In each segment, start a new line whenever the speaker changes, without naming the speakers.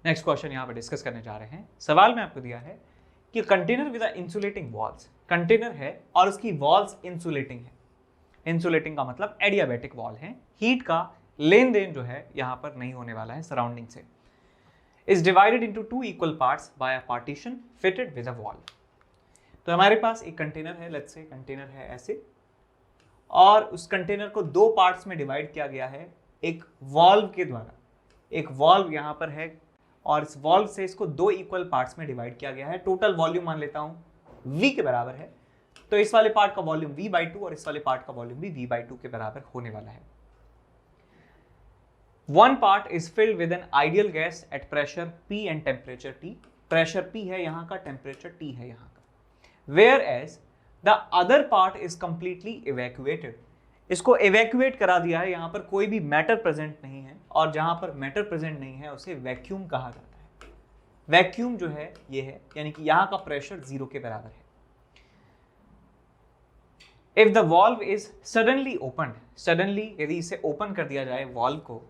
Next question यहाँ पर discuss करने जा रहे हैं। सवाल में आपको दिया है कि container with insulating walls, container है और उसकी वॉल्स इंसुलेटिंग है। इंसुलेटिंग का मतलब एडियाबैटिक वॉल है, हीट का लेन देन जो है यहाँ पर नहीं होने वाला है सराउंडिंग से। Is divided into 2 equal parts bye a partition fitted with a wall. तो हमारे पास एक कंटेनर है, लेट्स से कंटेनर है ऐसे, और उस कंटेनर को 2 पार्ट्स में डिवाइड किया गया है एक वॉल्व के द्वारा। एक वॉल्व यहाँ पर है और इस वॉल्व से इसको 2 इक्वल पार्ट्स में डिवाइड किया गया है। टोटल वॉल्यूम मान लेता हूं V के बराबर है, तो इस वाले पार्ट का वॉल्यूम V/2 और इस वाले पार्ट का वॉल्यूम भी V/2 के बराबर होने वाला है। One part is filled with an ideal gas at pressure P and temperature T. Pressure P है यहाँ का, टेम्परेचर T है यहाँ का। Whereas the other part is completely evacuated. इसको evacuate करा दिया है, यहाँ पर कोई भी मैटर प्रेजेंट नहीं है, और जहां पर मैटर प्रेजेंट नहीं है उसे वैक्यूम कहा जाता है। वैक्यूम जो है ये है, यानी कि यहाँ का प्रेशर 0 के बराबर है। If the valve is suddenly opened, suddenly यदि इसे ओपन कर दिया जाए वॉल्व को,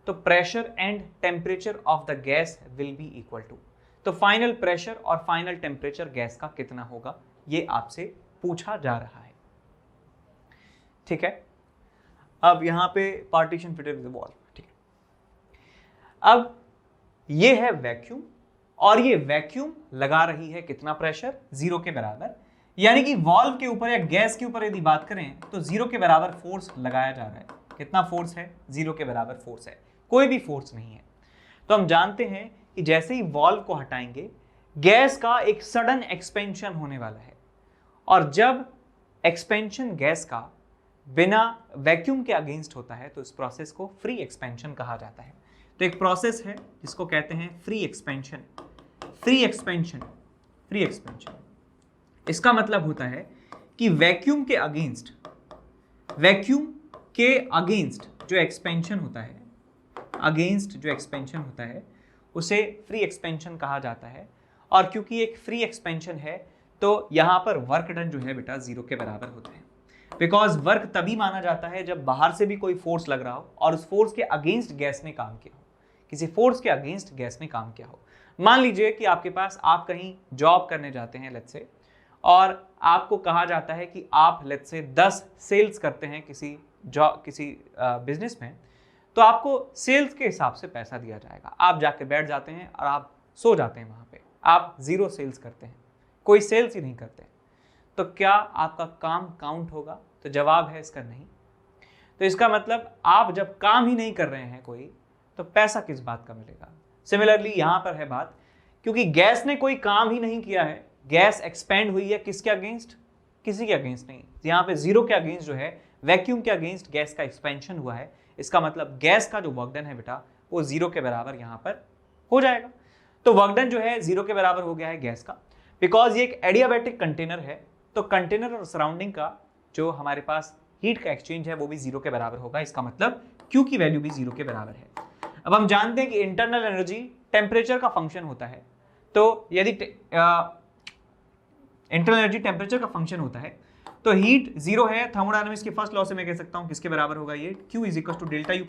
तो pressure and temperature of the gas will be equal to, तो फाइनल प्रेशर और फाइनल टेम्परेचर गैस का कितना होगा, ये आपसे पूछा जा रहा है। ठीक है, अब यहां पे पार्टीशन फिटेड विद वॉल्व। ठीक है, अब ये है वैक्यूम और ये वैक्यूम लगा रही है कितना प्रेशर, 0 के बराबर, यानी कि वॉल्व के ऊपर या गैस के ऊपर यदि बात करें तो 0 के बराबर फोर्स लगाया जा रहा है। कितना फोर्स है, 0 के बराबर फोर्स है, कोई भी फोर्स नहीं है। तो हम जानते हैं कि जैसे ही वॉल्व को हटाएंगे गैस का एक सडन एक्सपेंशन होने वाला है, और जब एक्सपेंशन गैस का बिना वैक्यूम के अगेंस्ट होता है तो इस प्रोसेस को फ्री एक्सपेंशन कहा जाता है। तो एक प्रोसेस है जिसको कहते हैं free expansion. Free expansion, free expansion इसका मतलब होता है कि वैक्यूम के अगेंस्ट, वैक्यूम के अगेंस्ट जो एक्सपेंशन होता है, अगेंस्ट जो एक्सपेंशन होता है उसे फ्री एक्सपेंशन कहा जाता है। और क्योंकि एक फ्री एक्सपेंशन है तो यहां पर वर्क डन जो है बेटा 0 के बराबर होता है। बिकॉज वर्क तभी माना जाता है जब बाहर से भी कोई फोर्स लग रहा हो और उस फोर्स के अगेंस्ट गैस ने काम किया हो, किसी फोर्स के अगेंस्ट गैस ने काम किया हो। मान लीजिए कि आपके पास, आप कहीं जॉब करने जाते हैं लेट्स से, और आपको कहा जाता है कि आप लेट्स से 10 सेल्स करते हैं किसी बिजनेस में, तो आपको सेल्स के हिसाब से पैसा दिया जाएगा। आप जाके बैठ जाते हैं और आप सो जाते हैं वहां पे, आप 0 सेल्स करते हैं, कोई सेल्स ही नहीं करते, तो क्या आपका काम काउंट होगा? तो जवाब है इसका नहीं। तो इसका मतलब आप जब काम ही नहीं कर रहे हैं कोई, तो पैसा किस बात का मिलेगा? सिमिलरली यहां पर है बात, क्योंकि गैस ने कोई काम ही नहीं किया है, गैस एक्सपेंड हुई है किसके अगेंस्ट? किसी के अगेंस्ट नहीं। यहाँ पे 0 के अगेंस्ट जो है, वैक्यूम के अगेंस्ट गैस का एक्सपेंशन हुआ है। इसका मतलब गैस का जो वर्क डन है बेटा वो 0 के बराबर यहाँ पर हो जाएगा। तो वर्क डन जो है 0 के बराबर हो गया है गैस का, बिकॉज ये एक एडियाबैटिक कंटेनर है। तो कंटेनर और सराउंडिंग का जो हमारे पास हीट का एक्सचेंज है वो भी 0 के बराबर होगा। इसका मतलब Q की वैल्यू भी 0 के बराबर है। अब हम जानते हैं कि इंटरनल एनर्जी टेम्परेचर का फंक्शन होता है। तो यदि इंटरनल एनर्जी टेम्परेचर का फंक्शन होता है तो हीट 0 है। थर्मोडायनामिक्स के फर्स्ट लॉ से मैं कह सकता हूं किसके बराबर होगा ये, Q = ΔU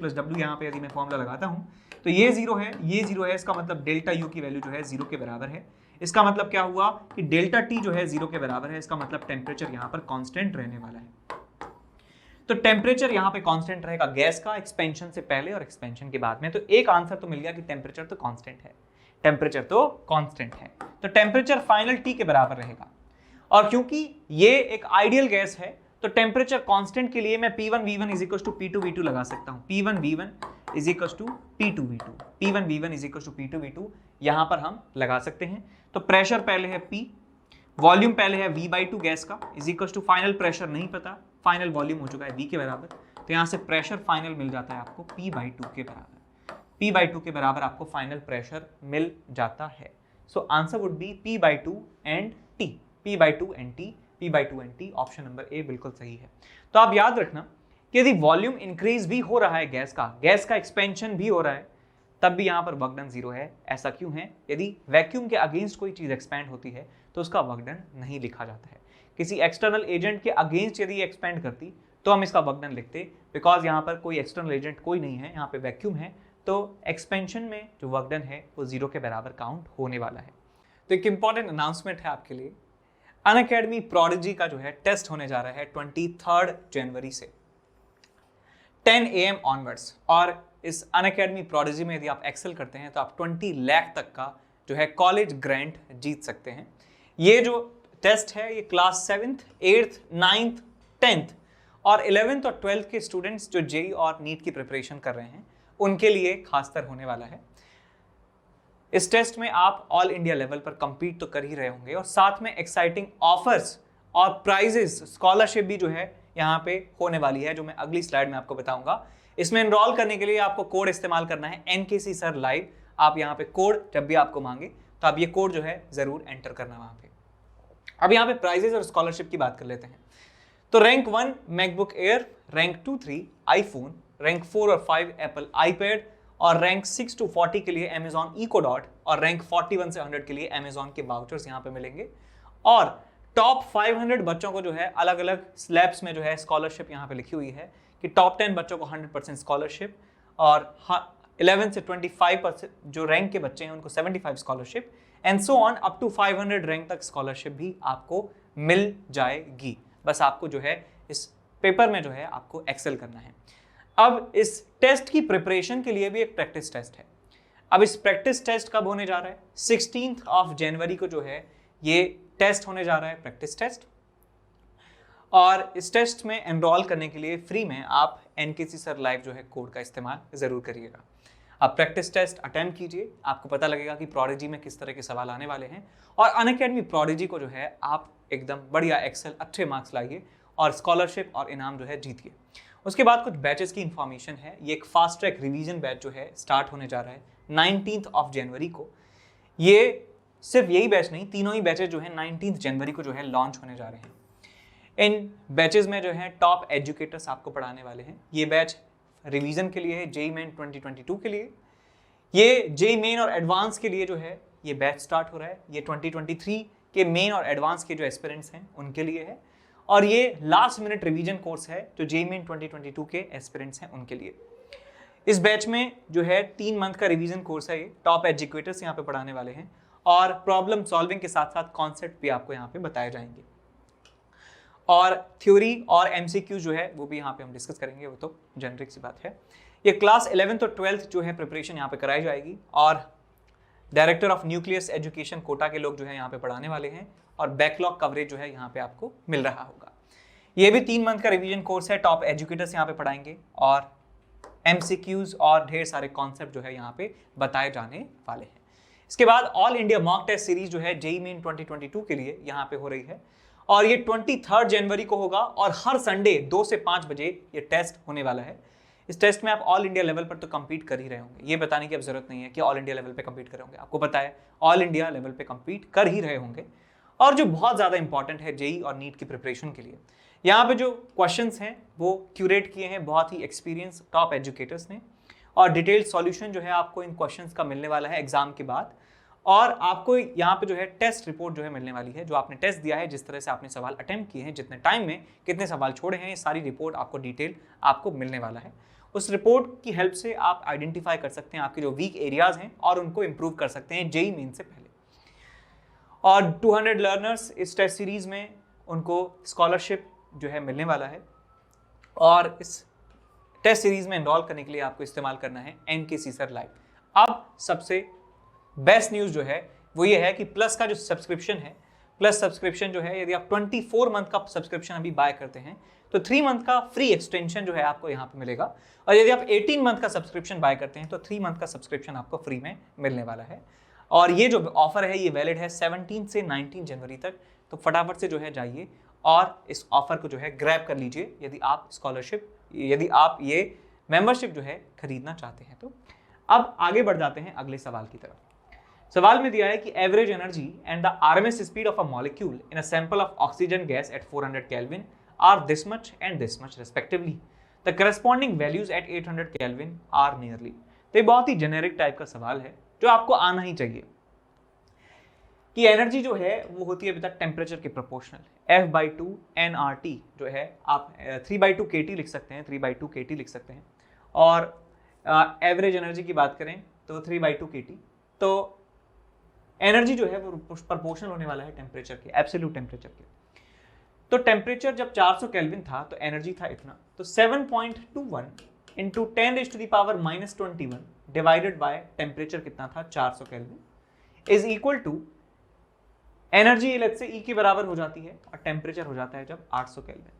+ W। यहाँ पे यदि मैं फॉर्मूला लगाता हूं तो ये 0 है, ये 0 है, इसका मतलब ΔU की वैल्यू जो है 0 के बराबर है। इसका मतलब क्या हुआ कि ΔT जो है 0 के बराबर है। इसका मतलब टेम्परेचर यहाँ पर कांस्टेंट रहने वाला है। तो टेम्परेचर यहाँ पे कांस्टेंट रहेगा गैस का, एक्सपेंशन से पहले और एक्सपेंशन के बाद में। तो एक आंसर तो मिल गया कि टेम्परेचर तो कांस्टेंट है, टेम्परेचर तो कांस्टेंट है। तो टेम्परेचर फाइनल T के बराबर रहेगा। और क्योंकि ये एक आइडियल गैस है तो टेम्परेचर कांस्टेंट के लिए मैं P1V1 = P2V2 लगा सकता हूं। P1V1 = P2V2, P1V1 = P2V2 यहां पर हम लगा सकते हैं। तो प्रेशर पहले है P, वॉल्यूम पहले है V/2 गैस का, = फाइनल प्रेशर नहीं पता, फाइनल वॉल्यूम हो चुका है V के बराबर। तो यहां से प्रेशर फाइनल मिल जाता है आपको P/2 के बराबर। P/2 के बराबर आपको फाइनल प्रेशर मिल जाता है। So answer would be P/2 and T, P/2 and T, P/2 and T। Option number A बिल्कुल सही है। तो आप याद रखना कि यदि वॉल्यूम इंक्रीज भी हो रहा है गैस का एक्सपेंशन भी हो रहा है, तब भी यहाँ पर वर्क डन 0 है। ऐसा क्यों है? यदि वैक्यूम के अगेंस्ट कोई चीज एक्सपेंड होती है तो उसका वर्क डन नहीं लिखा जाता है। किसी एक्सटर्नल एजेंट के अगेंस्ट यदि एक्सपेंड करती तो हम इसका वर्क डन लिखते, बिकॉज यहाँ पर कोई एक्सटर्नल एजेंट कोई नहीं है, यहाँ पे वैक्यूम है, तो एक्सपेंशन में जो वर्क डन है वो 0 के बराबर काउंट होने वाला है। तो एक इंपॉर्टेंट अनाउंसमेंट है आपके लिए, अनअकैडमी प्रोडिजी का जो है टेस्ट होने जा रहा है 23 जनवरी से 10 AM ऑनवर्ड्स। और इस अनअकैडमी प्रोडिजी में यदि आप एक्सेल करते हैं तो आप 20 लाख तक का जो है कॉलेज ग्रांट जीत सकते हैं। ये जो टेस्ट है ये class 7th, 8th, 9th, 10th और 11th और 12th के स्टूडेंट्स जो जेई और नीट की प्रिपरेशन कर रहे हैं उनके लिए खासकर होने वाला है। इस टेस्ट में आप ऑल इंडिया लेवल पर compete तो कर ही रहे होंगे और साथ में एक्साइटिंग ऑफर्स और प्राइजेस, स्कॉलरशिप भी जो है यहाँ पे होने वाली है, जो मैं अगली स्लाइड में आपको बताऊंगा। इसमें एनरोल करने के लिए आपको कोड इस्तेमाल करना है NKC सर लाइव। आप यहाँ पे कोड जब भी आपको मांगे तो आप ये कोड जो है जरूर एंटर करना वहां पे। अब यहाँ पे प्राइजेस और स्कॉलरशिप की बात कर लेते हैं। तो rank 1 MacBook air, rank 2, 3 iPhone, rank 4 और 5 एप्पल आईपैड और रैंक 6 to 40 के लिए अमेजॉन इको डॉट और रैंक 41 से 100 के लिए अमेजॉन के वाउचर्स यहाँ पे मिलेंगे। और टॉप 500 बच्चों को जो है अलग अलग स्लैब्स में जो है स्कॉलरशिप यहाँ पे लिखी हुई है कि टॉप 10 बच्चों को 100% स्कॉलरशिप और 11 से 25% जो रैंक के बच्चे हैं उनको 75 scholarship and so on up to 500 rank तक स्कॉलरशिप भी आपको मिल जाएगी। बस आपको जो है इस पेपर में जो है आपको एक्सेल करना है। अब इस टेस्ट की प्रिपरेशन के लिए भी एक प्रैक्टिस टेस्ट है। अब इस प्रैक्टिस टेस्ट कब होने जा रहा है? 16 जनवरी को जो है ये टेस्ट होने जा रहा है, प्रैक्टिस टेस्ट। और इस टेस्ट में एनरोल करने के लिए फ्री में आप NKC सर लाइव जो है कोड का इस्तेमाल जरूर करिएगा। आप प्रैक्टिस टेस्ट अटेम्प्ट कीजिए, आपको पता लगेगा कि प्रोडिजी में किस तरह के सवाल आने वाले हैं। और अनअकैडमी प्रोडिजी को जो है आप एकदम बढ़िया एक्सेल अच्छे मार्क्स लाइए और स्कॉलरशिप और इनाम जो है जीतिए। उसके बाद कुछ बैचेस की इंफॉर्मेशन है। ये एक फास्ट ट्रैक रिवीजन बैच जो है स्टार्ट होने जा रहा है 19 जनवरी को। ये सिर्फ यही बैच नहीं, तीनों ही बैचेस जो है 19 जनवरी को जो है लॉन्च होने जा रहे हैं। इन बैचेस में जो है टॉप एजुकेटर्स आपको पढ़ाने वाले हैं। ये बैच रिवीजन के लिए है, जेई मेन 2022 के लिए। ये जेई मेन और एडवांस के लिए जो है ये बैच स्टार्ट हो रहा है। ये 2023 के मेन और एडवांस के जो एस्पिरेंट्स हैं उनके लिए है। और ये लास्ट मिनट रिवीजन कोर्स है जो जेई मेन 2022 के एस्पिरेंट्स हैं उनके लिए। इस बैच में जो है 3 मंथ का रिवीजन कोर्स है। ये टॉप एजुकेटर्स यहाँ पे पढ़ाने वाले हैं और प्रॉब्लम सॉल्विंग के साथ साथ कॉन्सेप्ट भी आपको यहाँ पे बताए जाएंगे। और थ्योरी और MCQ जो है वो भी यहाँ पे हम डिस्कस करेंगे, वो तो जेनरिक सी बात है। ये क्लास 11th और 12th जो है प्रिपरेशन यहाँ पे कराई जाएगी और director of Nucleus Education Kota के लोग जो है यहाँ पे पढ़ाने वाले हैं और बैकलॉग कवरेज जो है यहाँ पे आपको मिल रहा होगा। ये भी 3 मंथ का रिवीजन कोर्स है। टॉप एजुकेटर्स यहाँ पे पढ़ाएंगे और MCQs और ढेर सारे कॉन्सेप्ट जो है यहाँ पे बताए जाने वाले हैं। इसके बाद all India mock test series जो है जेई मेन 2022 के लिए यहाँ पे हो रही है और ये 23 जनवरी को होगा और हर संडे 2 से 5 बजे ये टेस्ट होने वाला है। इस टेस्ट में आप ऑल इंडिया लेवल पर तो compete कर ही रहे होंगे, ये बताने की अब जरूरत नहीं है कि ऑल इंडिया लेवल पे compete कर रहे होंगे। आपको पता है ऑल इंडिया लेवल पे compete कर ही रहे होंगे। और जो बहुत ज़्यादा इंपॉर्टेंट है जेई और नीट की प्रिपरेशन के लिए, यहाँ पे जो क्वेश्चंस हैं वो क्यूरेट किए हैं बहुत ही एक्सपीरियंस टॉप एजुकेटर्स ने और डिटेल्ड सॉल्यूशन जो है आपको इन क्वेश्चंस का मिलने वाला है एग्जाम के बाद। और आपको यहाँ पे जो है टेस्ट रिपोर्ट जो है मिलने वाली है, जो आपने टेस्ट दिया है, जिस तरह से आपने सवाल अटेम्प्ट किए हैं, जितने टाइम में कितने सवाल छोड़े हैं, ये सारी रिपोर्ट आपको डिटेल आपको मिलने वाला है। उस रिपोर्ट की हेल्प से आप आइडेंटिफाई कर सकते हैं आपके जो वीक एरियाज हैं और उनको इम्प्रूव कर सकते हैं जेई मेन से पहले। और 200 लर्नर्स इस टेस्ट सीरीज में उनको स्कॉलरशिप जो है मिलने वाला है और इस टेस्ट सीरीज में एनरोल करने के लिए आपको इस्तेमाल करना है NKC सर लाइव। अब सबसे बेस्ट न्यूज़ जो है वो ये है कि प्लस का जो सब्सक्रिप्शन है, प्लस सब्सक्रिप्शन जो है, यदि आप 24 मंथ का सब्सक्रिप्शन अभी बाय करते हैं तो 3 मंथ का फ्री एक्सटेंशन जो है आपको यहाँ पे मिलेगा। और यदि आप 18 मंथ का सब्सक्रिप्शन बाय करते हैं तो 3 मंथ का सब्सक्रिप्शन आपको फ्री में मिलने वाला है। और ये जो ऑफर है ये वैलिड है 17 से 19 जनवरी तक। तो फटाफट से जो है जाइए और इस ऑफर को जो है ग्रैब कर लीजिए यदि आप स्कॉलरशिप, यदि आप ये मेंबरशिप जो है खरीदना चाहते हैं। तो अब आगे बढ़ जाते हैं अगले सवाल की तरफ। सवाल में दिया है कि average energy and the RMS speed of a molecule in a sample of oxygen gas at 400 kelvin are this much and this much respectively. The corresponding values at 800 kelvin are nearly. तो ये बहुत ही generic type का सवाल है जो आपको आना ही चाहिए कि एनर्जी जो है वो होती है अभी तक टेम्परेचर के प्रोपोर्शनल। F/2 nRT जो है आप 3/2 kT लिख सकते हैं, 3/2 kT लिख सकते हैं। और एवरेज एनर्जी की बात करें तो 3/2 kT, तो एनर्जी जो है वो प्रोपोर्शनल होने वाला है टेम्परेचर के, एब्सोल्यूट टेम्परेचर के। तो टेम्परेचर जब 400 केल्विन था तो एनर्जी था इतना, तो 7.21 इंटू 10⁻⁻21 डिवाइडेड बाय टेम्परेचर कितना था 400 kelvin is equal to energy let's say E के बराबर हो जाती है और टेम्परेचर हो जाता है जब 800 केल्विन।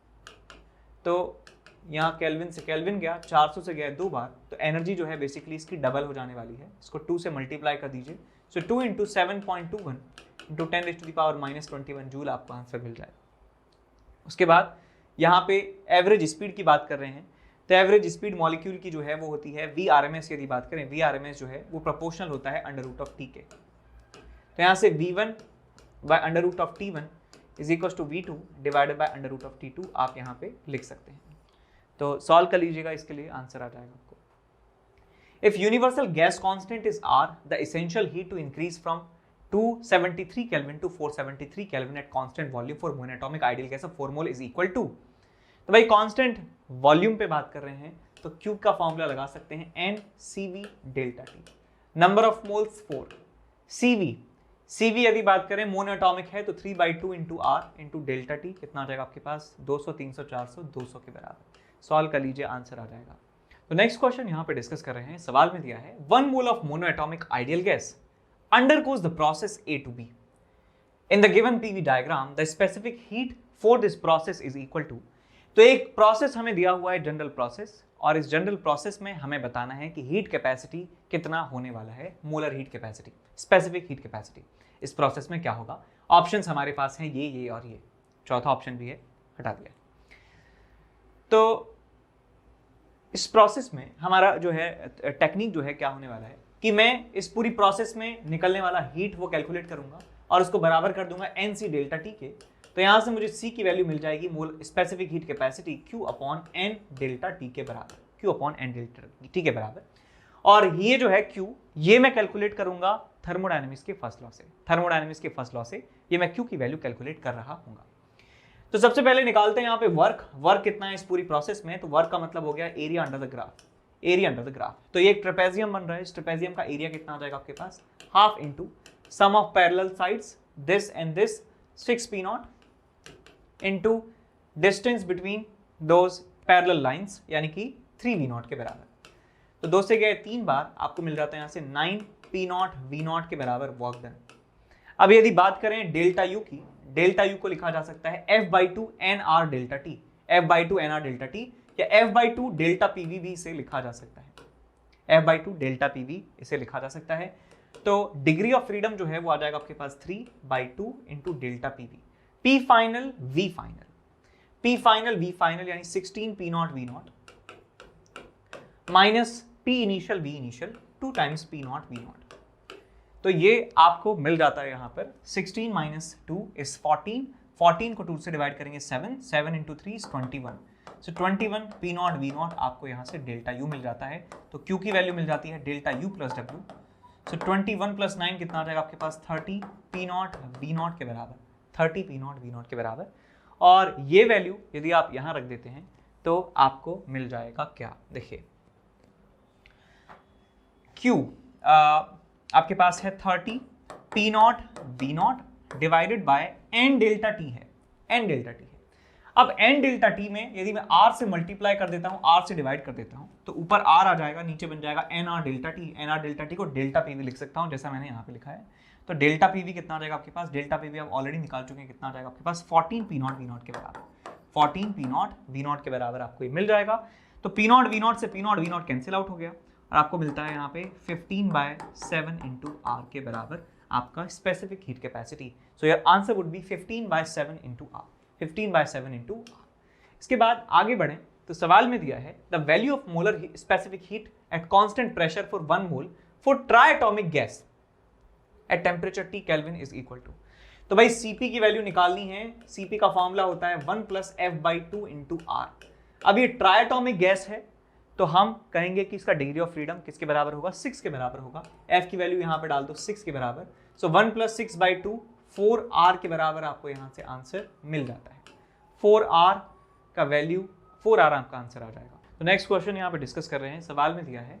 तो यहाँ केल्विन से केल्विन गया, 400 से गया 2 बार, तो एनर्जी जो है बेसिकली इसकी डबल हो जाने वाली है। इसको 2 से मल्टीप्लाई कर दीजिए, सो 2 इंटू 7.21 इंटू 10⁻⁻21 जूल आपको आंसर मिल जाएगा। उसके बाद यहाँ पे एवरेज स्पीड की बात कर रहे हैं, तो एवरेज स्पीड मॉलिक्यूल की जो है वो होती है VRMS। यदि बात करें VRMS जो है वो प्रोपोर्शनल होता है √T के। तो यहाँ से V1 by √T1 is equal to V2 divided by √T2 आप यहाँ पे लिख सकते हैं। तो सॉल्व कर लीजिएगा, इसके लिए आंसर आ जाएगा आपको। If universal gas constant is R, the essential heat to increase from 273 Kelvin to 473 Kelvin at constant volume for monatomic ideal gas of 4 mole is equal to, तो भाई कांस्टेंट वॉल्यूम पे बात कर रहे हैं तो Q का फॉर्मूला लगा सकते हैं NCV delta T, number of moles 4, CV यदि बात करें मोनोएटॉमिक है तो 3/2 into R into delta T कितना आ जाएगा आपके पास 200, 300, 400, 200 के बराबर। सॉल्व कर लीजिए, आंसर आ जाएगा। तो नेक्स्ट क्वेश्चन यहाँ पे डिस्कस कर रहे हैं, सवाल में दिया है 1 mole of monoatomic ideal gas undergoes the process A to B. In the given PV diagram, the specific heat for this process is equal to, तो एक प्रोसेस हमें दिया हुआ है जनरल प्रोसेस, और इस जनरल प्रोसेस में हमें बताना है कि हीट कैपेसिटी कितना होने वाला है, molar heat capacity, specific heat capacity इस प्रोसेस में क्या होगा। ऑप्शंस हमारे पास हैं ये और ये, चौथा ऑप्शन भी है, हटा दिया। तो इस प्रोसेस में हमारा जो है टेक्निक जो है क्या होने वाला है कि मैं इस पूरी प्रोसेस में निकलने वाला हीट वो कैलकुलेट करूंगा और उसको बराबर कर दूंगा NC डेल्टा T के। तो यहां से मुझे C की वैल्यू मिल जाएगी mole specific heat capacity Q upon N delta T के बराबर, Q upon N delta T के बराबर। और ये जो है Q, ये मैं कैलकुलेट करूंगा थर्मोडायनेमिक्स के फर्स्ट लॉ से, थर्मोडायनेमिक्स के फर्स्ट लॉ से ये मैं Q की वैल्यू कैलकुलेट कर रहा हूँ। तो सबसे पहले निकालते हैं यहाँ पे वर्क कितना है इस पूरी प्रोसेस में। तो वर्क का मतलब हो गया area under the graph, area under the graph. तो ये एक ट्रेपेजियम बन रहा है, इस ट्रेपेजियम का एरिया कितना आ जाएगा आपके पास, half into sum of parallel sides this and this 6p0 into distance between those parallel lines यानी कि 3v0 के बराबर। तो 2 से गए 3 बार, आपको मिल जाता है यहाँ से 9p0 v0 के बराबर वर्क डन। अब यदि बात करें डेल्टा यू की, डेल्टा यू को लिखा जा सकता है F/2 NR delta T, F/2 NR delta T या F/2 डेल्टा PV भी इसे लिखा जा सकता है, F/2 डेल्टा PV इसे लिखा जा सकता है। तो डिग्री ऑफ फ्रीडम जो है वो आ जाएगा आपके पास 3/2 into delta PV, P final V final, P final V final यानी 16p0 V0 minus P initial V initial 2 times P0 V0। तो ये आपको मिल जाता है यहाँ पर 16 माइनस 2 इज 14, 14 को 2 से डिवाइड करेंगे 7, 7 into 3 is 21, so 21 P0 V0 आपको यहाँ से डेल्टा U मिल जाता है। तो Q की वैल्यू मिल जाती है डेल्टा U प्लस W, सो 21 प्लस 9 कितना आ जाएगा आपके पास 30 P0 V0 के बराबर, 30 P0 V0 के बराबर। और ये वैल्यू यदि आप यहाँ रख देते हैं तो आपको मिल जाएगा क्या, देखिए Q आपके पास है 30 P0 V0 divided by N delta T है, N डेल्टा T है। अब N डेल्टा T में यदि मैं R से मल्टीप्लाई कर देता हूँ, R से डिवाइड कर देता हूँ, तो ऊपर R आ जाएगा, नीचे बन जाएगा NR delta T। NR delta T को डेल्टा PV लिख सकता हूँ जैसा मैंने यहाँ पे लिखा है। तो डेल्टा PV कितना आ जाएगा आपके पास, डेल्टा PV आप ऑलरेडी निकाल चुके हैं, कितना आ जाएगा आपके पास 14 P0 V0 के बराबर, 14 P0 V0 के बराबर आपको ये मिल जाएगा। तो P0 V0 से P0 V0 कैंसिल आउट हो गया और आपको मिलता है यहाँ पे 15/7 इंटू R के बराबर आपका specific heat capacity. So your answer would be 15/7 into R, 15/7 into R। इसके बाद आगे बढ़ें तो सवाल में दिया है the value of molar specific heat at constant pressure for 1 mole for triatomic gas at temperature T kelvin is equal to. तो भाई Cp की वैल्यू निकालनी है, Cp का फॉर्मूला होता है 1 + F/2 इंटू R। अब ये ट्राइएटॉमिक गैस है तो हम कहेंगे कि इसका डिग्री ऑफ फ्रीडम किसके बराबर होगा, 6 के बराबर होगा। F की वैल्यू यहाँ पे डाल दो 6 के बराबर, सो 1 + 6/2 4R के बराबर आपको यहाँ से आंसर मिल जाता है। 4R का वैल्यू 4R आपका आंसर आ जाएगा। तो नेक्स्ट क्वेश्चन यहाँ पे डिस्कस कर रहे हैं, सवाल में दिया है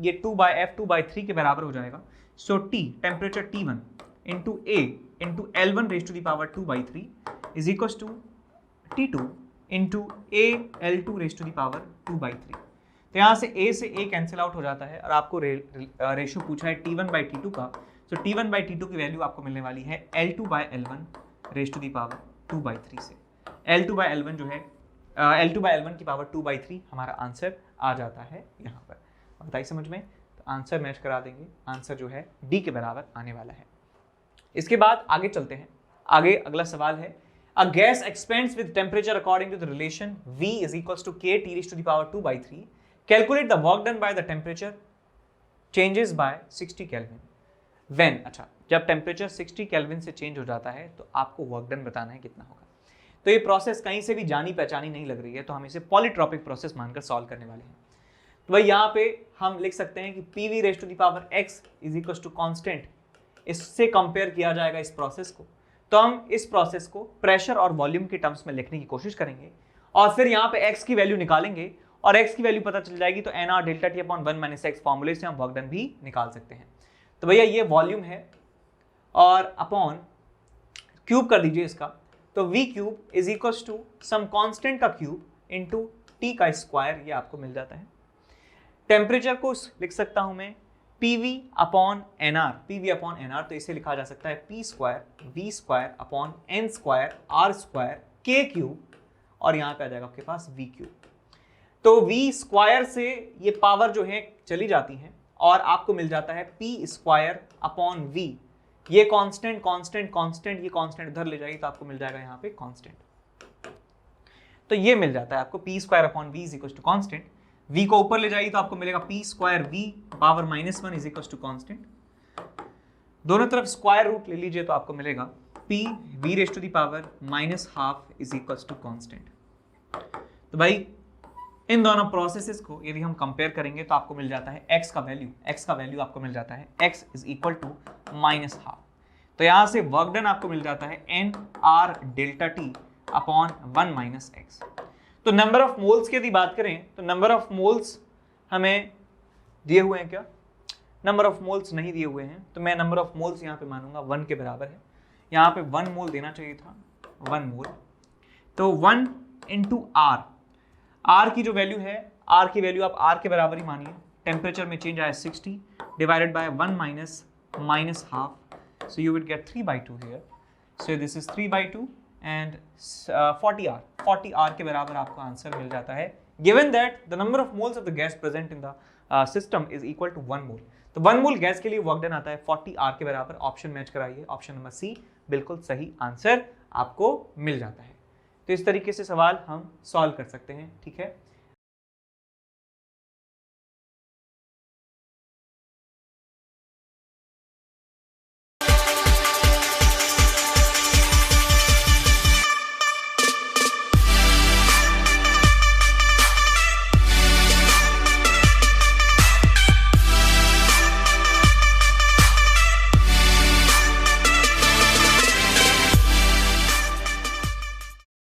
ये 2/f 2/3 के बराबर हो जाएगा, so T temperature T1 into A into L1 raise to the power 2/3 is equal to T2 into A L2 raise to the power 2/3। तो यहाँ से A से A कैंसिल आउट हो जाता है और आपको रेशियो पूछा है T1/T2 का। तो T1/T2 की वैल्यू आपको मिलने वाली है L2/L1 raise to the power 2/3 से। L2/L1 जो है L2/L1 की पावर 2/3 हमारा आंसर आ जाता है यहाँ पर। बताइए समझ में? तो आंसर मैच करा देंगे, आंसर जो है डी के बराबर आने वाला है। इसके बाद आगे चलते हैं। आगे अगला सवाल है, a gas expands with temperature according to the relation V is equals to K T raised to the power 2/3. Calculate the work done by the temperature changes by 60 Kelvin. When, अच्छा, जब टेम्परेचर 60 केल्विन से change हो जाता है तो आपको work done बताना है कितना होगा। तो ये प्रोसेस कहीं से भी जानी पहचानी नहीं लग रही है, तो हम इसे पॉलीट्रॉपिक प्रोसेस मानकर सॉल्व करने वाले हैं। तो भाई यहाँ पे हम लिख सकते हैं कि PV raise to the power x is equal to constant, इससे कंपेयर किया जाएगा इस प्रोसेस को। तो हम इस प्रोसेस को प्रेशर और वॉल्यूम के टर्म्स में लिखने की कोशिश करेंगे और फिर यहाँ पे x की वैल्यू निकालेंगे और x की वैल्यू पता चल जाएगी तो nr delta t upon 1 minus x फॉर्मूले से हम वर्क डन भी निकाल सकते हैं। तो भैया ये वॉल्यूम है और अपॉन क्यूब कर दीजिए इसका, तो v cube is equal to some constant का क्यूब इंटू t का स्क्वायर, ये आपको मिल जाता है। टेम्परेचर को लिख सकता हूं मैं PV upon NR, PV upon NR, तो इसे लिखा जा सकता है P square V square upon N square R square K cube, और यहाँ पे आ जाएगा आपके पास V क्यूब। तो V स्क्वायर से ये पावर जो है चली जाती है और आपको मिल जाता है P स्क्वायर अपॉन V। ये कांस्टेंट कांस्टेंट कांस्टेंट, ये कांस्टेंट इधर ले जाइए तो आपको मिल जाएगा यहाँ पे कांस्टेंट। तो ये मिल जाता है आपको P square upon V is equal to constant. V को ऊपर ले जाइए तो आपको मिलेगा P square V power -1 is equal to constant. दोनों तरफ स्क्वायर रूट ले लीजिए तो आपको मिलेगा P V raise to the power -12 is equal to constant. तो भाई इन दोनों प्रोसेसेस को यदि हम कंपेयर करेंगे तो आपको मिल जाता है x का वैल्यू आपको मिल जाता है x इज इक्वल टू -12। तो यहाँ से वर्क डन आपको मिल जाता है nr delta t upon 1 minus x। तो नंबर ऑफ मोल्स की यदि बात करें तो नंबर ऑफ मोल्स हमें दिए हुए हैं क्या? नंबर ऑफ मोल्स नहीं दिए हुए हैं, तो मैं नंबर ऑफ मोल्स यहाँ पे मानूंगा 1 के बराबर है। यहाँ पे 1 मोल देना चाहिए था, 1 मोल। तो 1 इंटू आर की जो वैल्यू है, आर की वैल्यू आप आर के बराबर ही मानिए। टेम्परेचर में चेंज आया 60 divided by 1 minus half, so you will get 3/2 here. So this is 3/2 and 40 R के बराबर आपको आंसर मिल जाता है, given that the number of moles of the gas present in the system is equal to 1 mole. तो 1 मोल gas के लिए work done आता है 40 आर के बराबर। ऑप्शन मैच कराइए, ऑप्शन नंबर सी बिल्कुल सही आंसर आपको मिल जाता है। तो इस तरीके से सवाल हम सॉल्व कर सकते हैं, ठीक है।